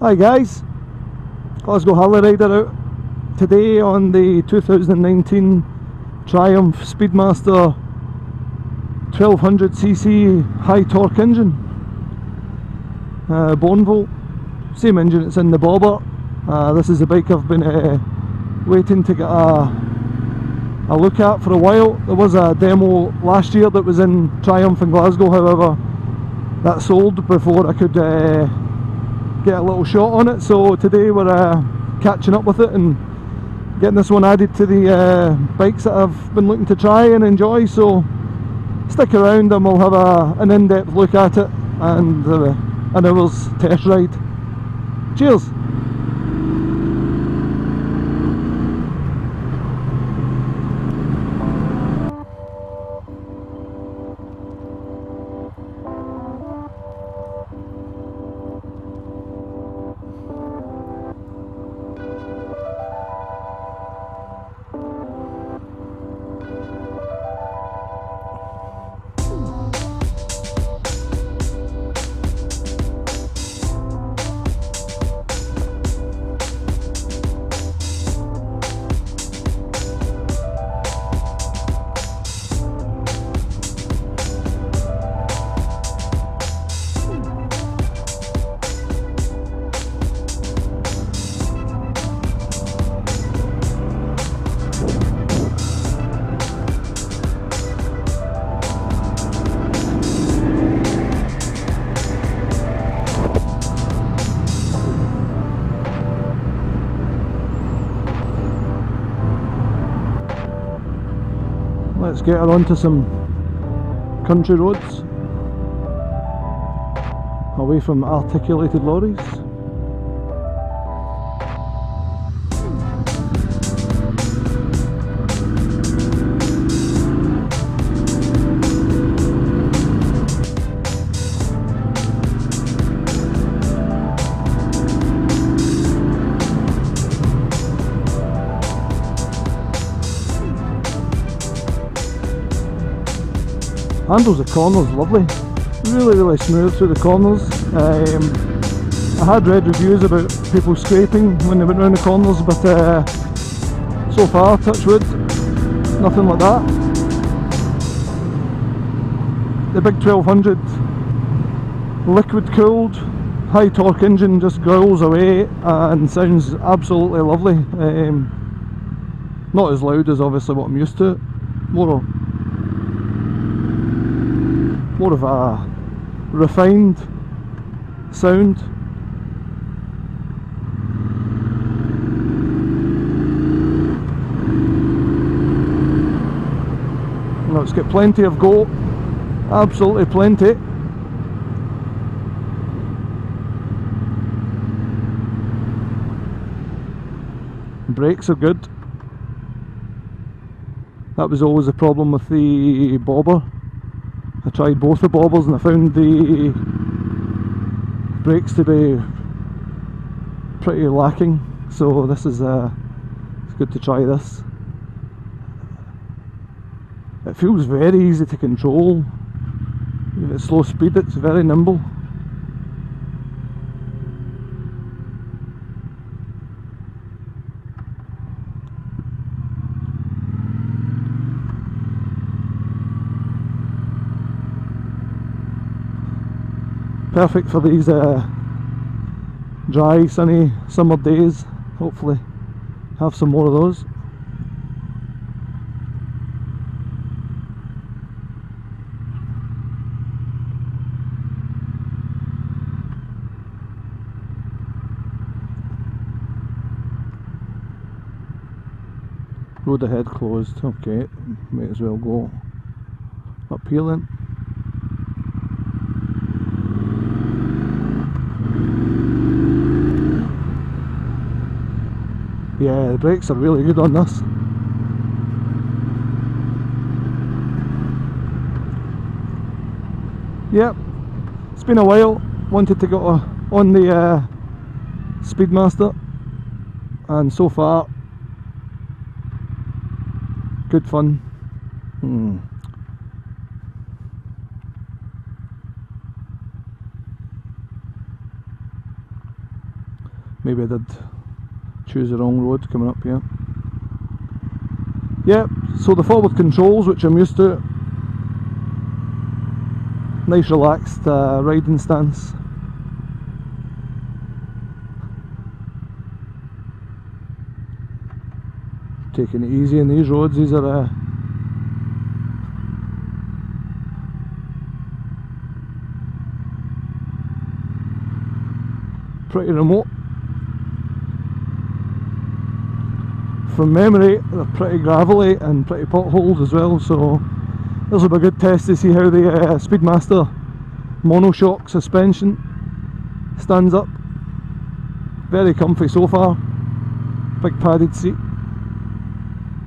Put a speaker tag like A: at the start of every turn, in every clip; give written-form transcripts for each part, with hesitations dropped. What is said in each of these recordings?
A: Hi guys, Glasgow Harley Rider out today on the 2019 Triumph Speedmaster 1200cc high torque engine, Boneville, same engine it's in the bobber. This is a bike I've been waiting to get a look at for a while. There was a demo last year that was in Triumph in Glasgow, however that sold before I could get a little shot on it, so today we're catching up with it and getting this one added to the bikes that I've been looking to try and enjoy. So stick around and we'll have an in-depth look at it and an hour's test ride. Cheers! Let's get her onto some country roads, away from articulated lorries. Handles the corners lovely, really smooth through the corners. I had read reviews about people scraping when they went around the corners, but so far, touch wood, nothing like that. The big 1200 liquid cooled high torque engine just growls away and sounds absolutely lovely. Not as loud as obviously what I'm used to, more of a refined sound. Now it's got plenty of go, absolutely plenty. Brakes are good. That was always a problem with the bobber. I tried both the bobbers and I found the brakes to be pretty lacking, so this is it's good to try this. It feels very easy to control. At slow speed it's very nimble. Perfect for these dry, sunny summer days. Hopefully have some more of those. Road ahead closed, okay, might as well go up here then. Yeah, the brakes are really good on this. Yep, it's been a while. Wanted to get on the Speedmaster, and so far, good fun. Maybe I did choose the wrong road coming up here. Yep, so the forward controls, which I'm used to. Nice relaxed riding stance. Taking it easy in these roads. These are pretty remote. From memory, they're pretty gravelly and pretty potholes as well, so this will be a good test to see how the Speedmaster monoshock suspension stands up. Very comfy so far, big padded seat,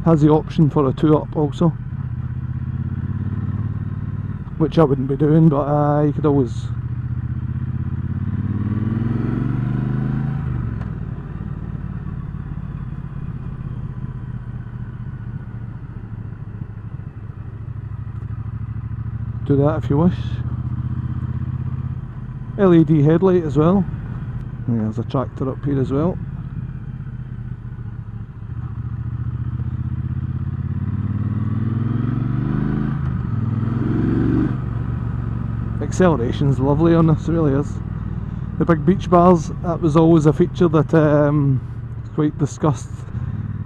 A: has the option for a 2-up also, which I wouldn't be doing, but you could always do that if you wish. LED headlight as well. And there's a tractor up here as well. Acceleration's lovely on this, it really is. The big beach bars, that was always a feature that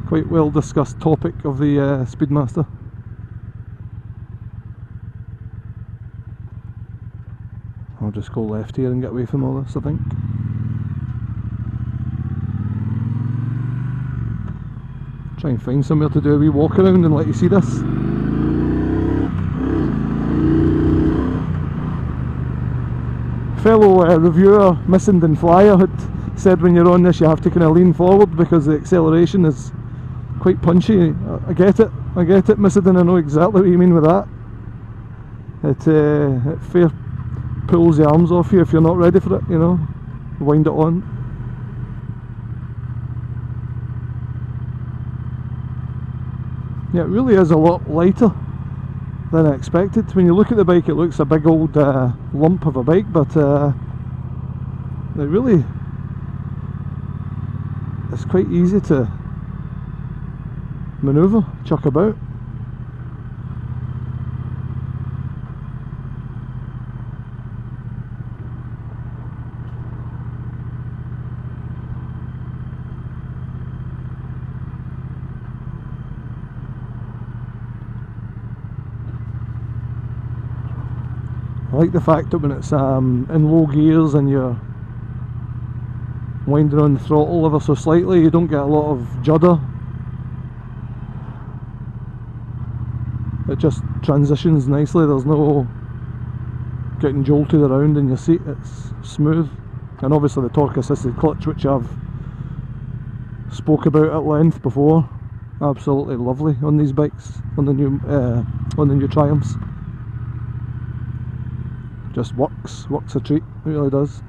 A: quite well discussed topic of the Speedmaster. I'll just go left here and get away from all this, I think. Try and find somewhere to do a wee walk around and let you see this. Fellow reviewer Missenden Flyer had said when you're on this you have to kind of lean forward because the acceleration is quite punchy. I get it, Missenden, I know exactly what you mean with that. It fair pulls the arms off you if you're not ready for it, you know. Wind it on. Yeah, it really is a lot lighter than I expected. When you look at the bike, it looks a big old lump of a bike, but it really it's quite easy to manoeuvre, chuck about. I like the fact that when it's in low gears and you're winding on the throttle ever so slightly, you don't get a lot of judder. It just transitions nicely, there's no getting jolted around in your seat, it's smooth. And obviously the torque assisted clutch, which I've spoke about at length before, absolutely lovely on these bikes, on the new Triumphs. Just works a treat, it really does.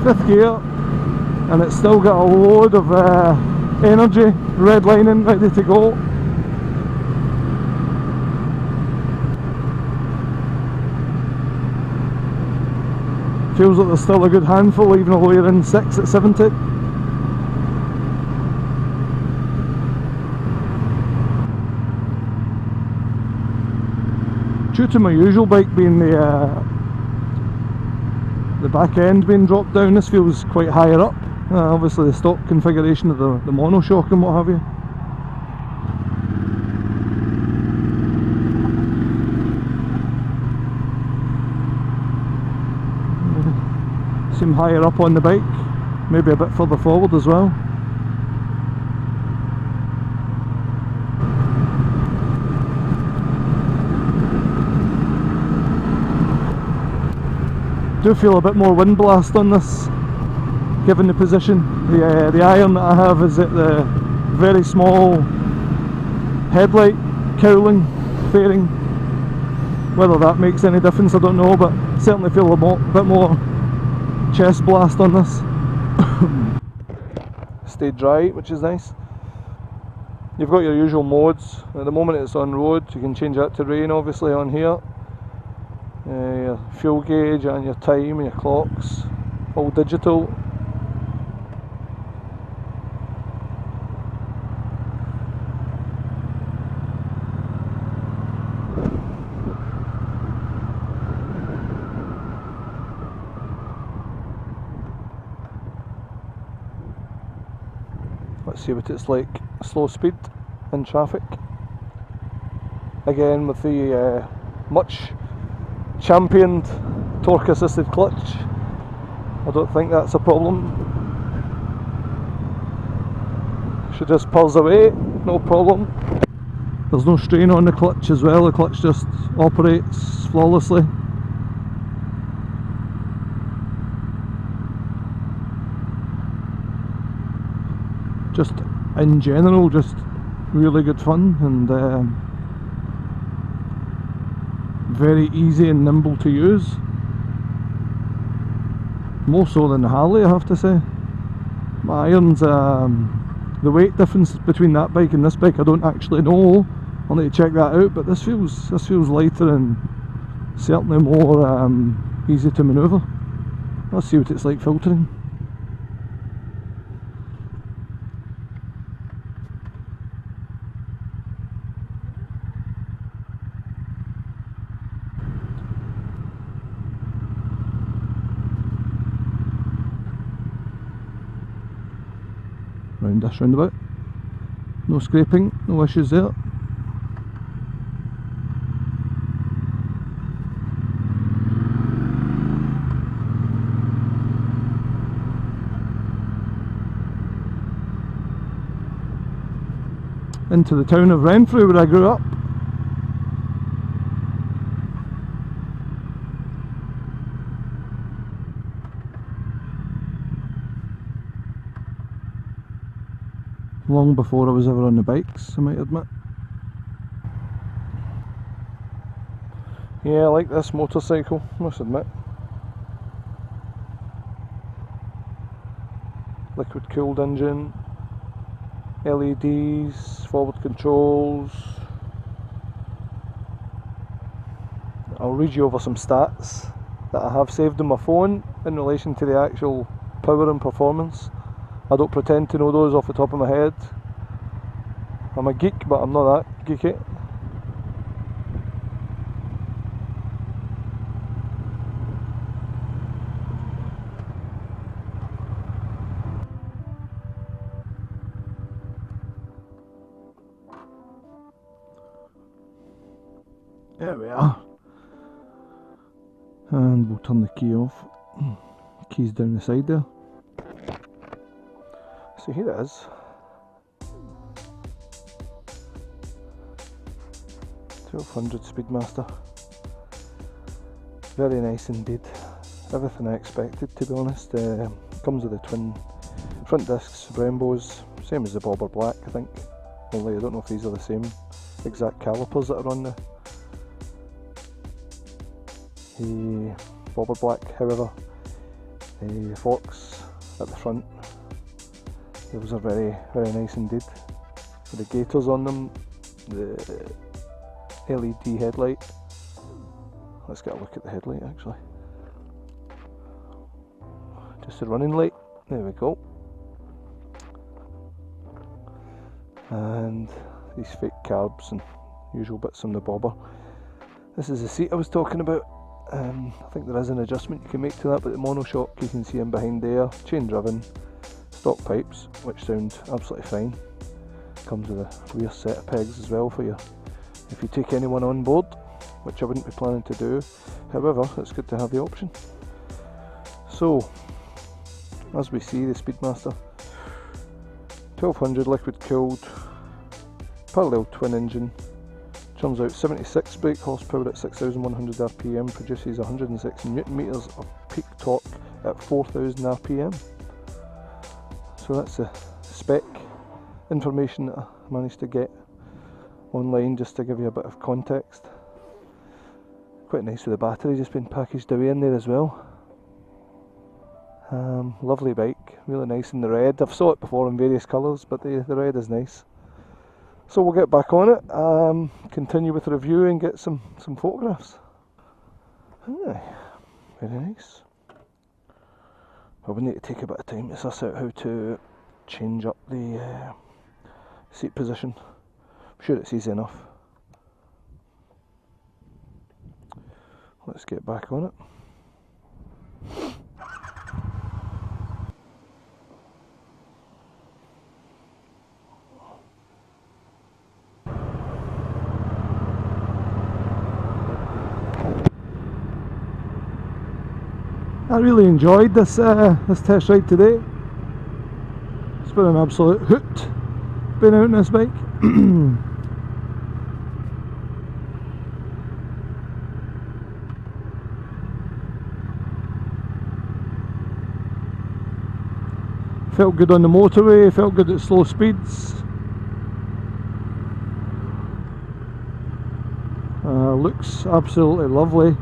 A: Fifth gear, and it's still got a load of energy, red lining, ready to go. Feels like there's still a good handful even though you're in 6 at 70. Due to my usual bike being the back end being dropped down, this feels quite higher up. Obviously the stock configuration of the monoshock and what have you. Seem higher up on the bike, maybe a bit further forward as well. Do feel a bit more wind blast on this, given the position. The iron that I have is at the very small headlight cowling fairing. Whether that makes any difference I don't know, but certainly feel a bit more chest blast on this. Stayed dry, which is nice. You've got your usual modes. At the moment it's on road, you can change that to rain obviously on here. Your fuel gauge and your time and your clocks, all digital. Let's see what it's like slow speed in traffic. Again with the much championed torque assisted clutch, I don't think that's a problem. Should just pulse away, no problem. There's no strain on the clutch as well, the clutch just operates flawlessly. Just in general, just really good fun and very easy and nimble to use. More so than the Harley, I have to say. My irons, the weight difference between that bike and this bike I don't actually know. I'll need to check that out, but this feels lighter and certainly more easy to manoeuvre. Let's see what it's like filtering. Round this roundabout, no scraping, no issues there. Into the town of Renfrew where I grew up. Long before I was ever on the bikes, I might admit. Yeah, I like this motorcycle, must admit. Liquid cooled engine, LEDs, forward controls. I'll read you over some stats that I have saved on my phone in relation to the actual power and performance. I don't pretend to know those off the top of my head. I'm a geek, but I'm not that geeky. There we are. And we'll turn the key off. Key's down the side there. So here it is. 1200 Speedmaster. Very nice indeed. Everything I expected, to be honest. Comes with the twin front discs, Brembos, same as the Bobber Black I think. Only I don't know if these are the same exact calipers that are on the Bobber Black, however. The forks at the front, those are very, very nice indeed. With the gaiters on them, the LED headlight. Let's get a look at the headlight actually. Just a running light, there we go. And these fake carbs and usual bits on the bobber. This is the seat I was talking about. I think there is an adjustment you can make to that, but the monoshock you can see in behind there, chain driven, stock pipes, which sound absolutely fine. Comes with a rear set of pegs as well for you if you take anyone on board, which I wouldn't be planning to do. However, it's good to have the option. So, as we see, the Speedmaster 1200 liquid cooled, parallel twin engine, churns out 76 brake horsepower at 6,100 RPM, produces 106 Newton meters of peak torque at 4,000 RPM. So that's the spec information that I managed to get. online just to give you a bit of context. Quite nice with the battery just been packaged away in there as well. Lovely bike, really nice in the red. I've saw it before in various colours, but the red is nice. So we'll get back on it, continue with the review and get some photographs. Aye, very nice. I would need to take a bit of time to suss out how to change up the seat position. I'm sure it's easy enough. Let's get back on it. I really enjoyed this test ride today. It's been an absolute hoot being out on this bike. Felt good on the motorway, felt good at slow speeds. Looks absolutely lovely.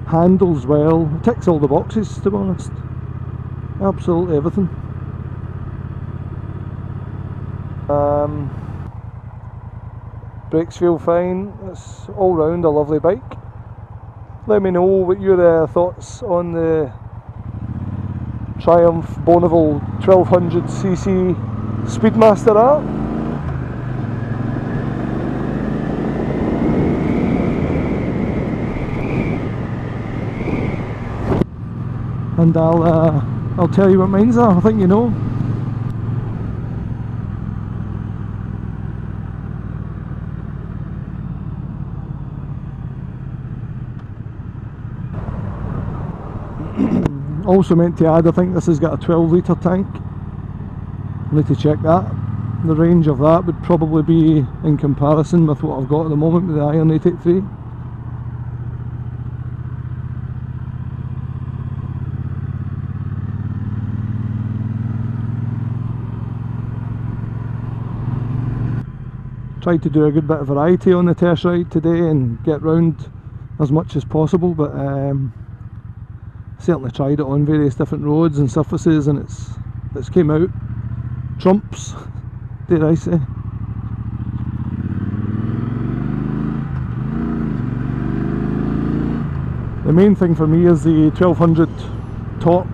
A: Handles well, ticks all the boxes to be honest. Absolutely everything. Brakes feel fine. It's all round a lovely bike. Let me know what your thoughts on the Triumph Bonneville 1200cc Speedmaster are. And I'll tell you what mine's are. I think you know. Also meant to add, I think this has got a 12 litre tank. I need to check that. The range of that would probably be in comparison with what I've got at the moment with the Iron 883. Tried to do a good bit of variety on the test ride today and get round as much as possible, but certainly tried it on various different roads and surfaces, and it's came out trumps, dare I say. The main thing for me is the 1200 torque.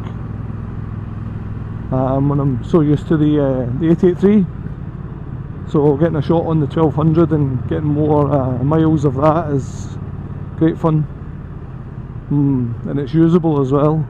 A: When I'm so used to the 883. So getting a shot on the 1200 and getting more miles of that is great fun, and it's usable as well.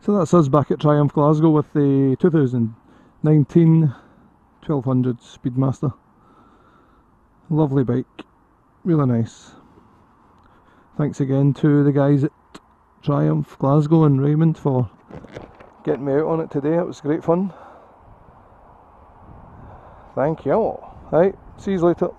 A: So that's us back at Triumph Glasgow with the 2019 1200 Speedmaster. Lovely bike, really nice. Thanks again to the guys at Triumph Glasgow and Raymond for getting me out on it today. It was great fun. Thank you all. Right, see you later.